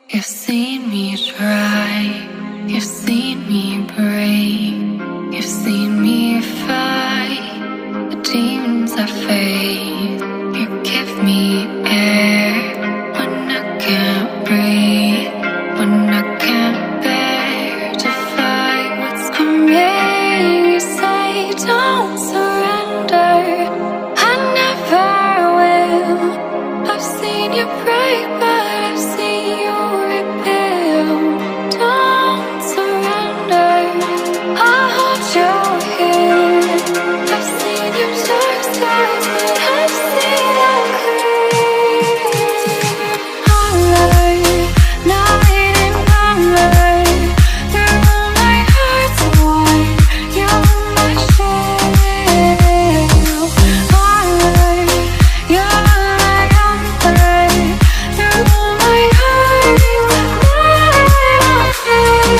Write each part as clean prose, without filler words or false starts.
You've seen me try, you've seen me break, you've seen me fight the demons I face. You give me air when I can't breathe, when I can't bear to fight what's coming. You say don't surrender, I never will. I've seen you break, but I've seen you rebuild. Don't surrender, I'll hold you here. I've seen your dark sides, but I've seen them clear. Alright, night and number, through my heart's wide, you're my shield. Alright, you're my comfort, through my heart, night and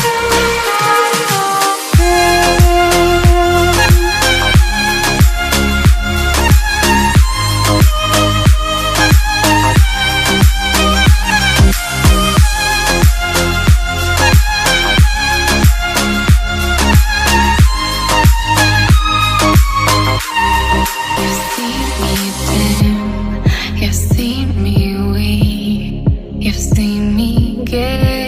You've seen me dim, you've seen me weak, you've seen me give.